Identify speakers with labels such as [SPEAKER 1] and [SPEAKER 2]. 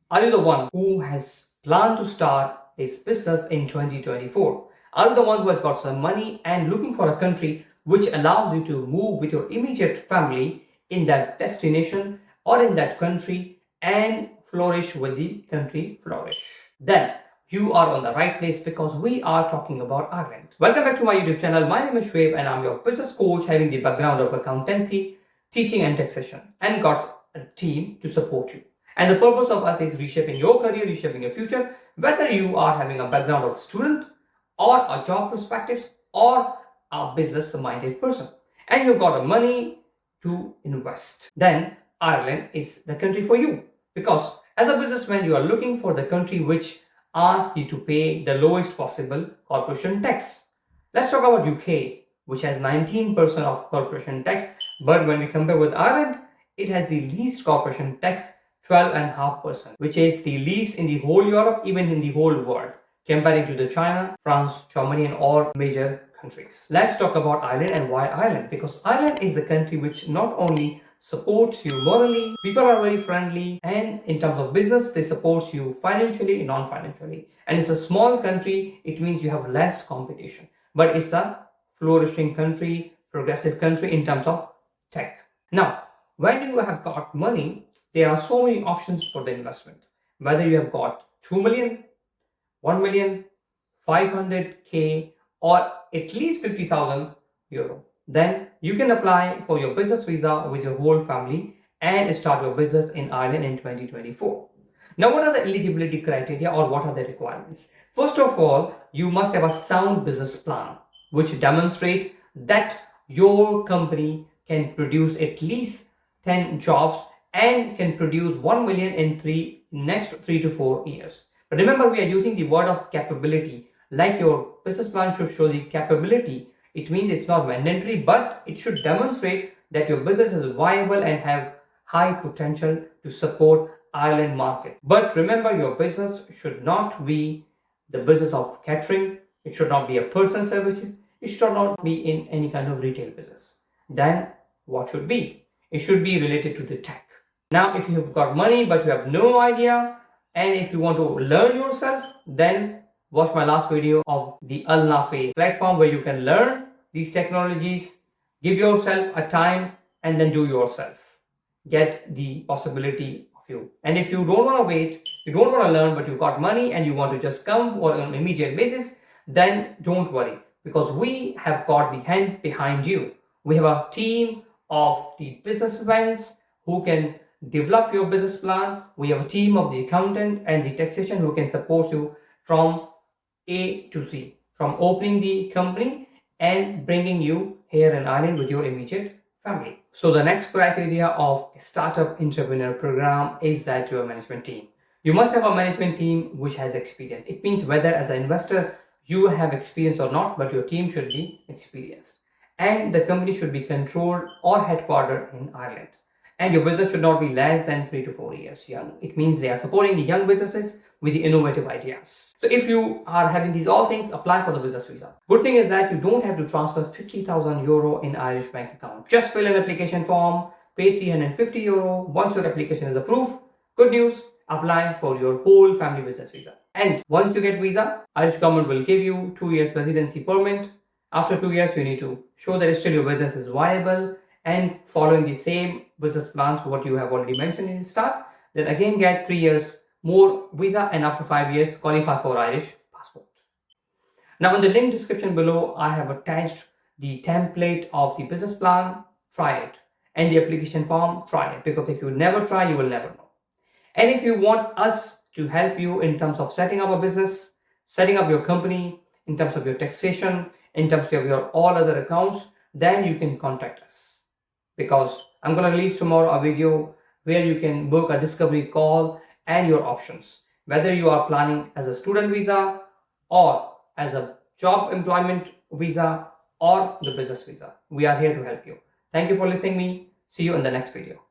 [SPEAKER 1] Are you the one who has planned to start his business in 2024? Are you the one who has got some money and looking for a country which allows you to move with your immediate family in that destination or in that country and flourish with the country flourish? Then you are on the right place because we are talking about Ireland. Welcome back to my YouTube channel. My name is Shweb and I'm your business coach having the background of accountancy, teaching and taxation, and got a team to support you. And the purpose of us is reshaping your career, reshaping your future, whether you are having a background of student or a job perspective or a business minded person. And you've got money to invest. Then Ireland is the country for you. Because as a businessman, you are looking for the country which asks you to pay the lowest possible corporation tax. Let's talk about UK, which has 19% of corporation tax. But when we compare with Ireland, it has the least corporation tax, 12.5%, which is the least in the whole Europe, even in the whole world, comparing to the China, France, Germany, and all major countries. Let's talk about Ireland and why Ireland. Because Ireland is the country which not only supports you morally, people are very friendly, and in terms of business, they support you financially, non-financially. And it's a small country, it means you have less competition. But it's a flourishing country, progressive country in terms of tech. Now, when you have got money, there are so many options for the investment. Whether you have got 2 million, 1 million, 500k, or at least 50,000 euro, then you can apply for your business visa with your whole family and start your business in Ireland in 2024. Now, what are the eligibility criteria or what are the requirements? First of all, you must have a sound business plan which demonstrate that your company can produce at least 10 jobs and can produce 1 million in next 3 to 4 years. But remember, we are using the word of capability. Like your business plan should show the capability. It means it's not mandatory, but it should demonstrate that your business is viable and have high potential to support Ireland market. But remember, your business should not be the business of catering. It should not be a person services. It should not be in any kind of retail business. Then what should be? It should be related to the tech. Now, if you've got money but you have no idea, and if you want to learn yourself, then watch my last video of the Al Nafe platform where you can learn these technologies, give yourself a time, and then do yourself. Get the possibility of you. And if you don't want to wait, you don't want to learn, but you've got money and you want to just come on an immediate basis, then don't worry, because we have got the hand behind you. We have a team of the businessmen who can develop your business plan. We have a team of the accountant and the taxation who can support you from A to Z, from opening the company and bringing you here in Ireland with your immediate family. So the next criteria of a startup entrepreneur program is that you're a management team. You must have a management team which has experience. It means whether as an investor you have experience or not, but your team should be experienced. And the company should be controlled or headquartered in Ireland. And your business should not be less than 3 to 4 years young. It means they are supporting the young businesses with the innovative ideas. So if you are having these all things, apply for the business visa. Good thing is that you don't have to transfer 50,000 euro in Irish bank account. Just fill an application form, pay 350 euro. Once your application is approved, good news, apply for your whole family business visa. And once you get visa, Irish government will give you 2 years residency permit. After 2 years, you need to show that still your business is viable and following the same business plans what you have already mentioned in the start. Then again get 3 years more visa, and after 5 years qualify for Irish passport. Now in the link description below, I have attached the template of the business plan. Try it, and the application form, try it, because if you never try, you will never know. And if you want us to help you in terms of setting up a business, setting up your company, in terms of your taxation, in terms of your all other accounts, then you can contact us. Because I'm going to release tomorrow a video where you can book a discovery call and your options. Whether you are planning as a student visa or as a job employment visa or the business visa. We are here to help you. Thank you for listening to me. See you in the next video.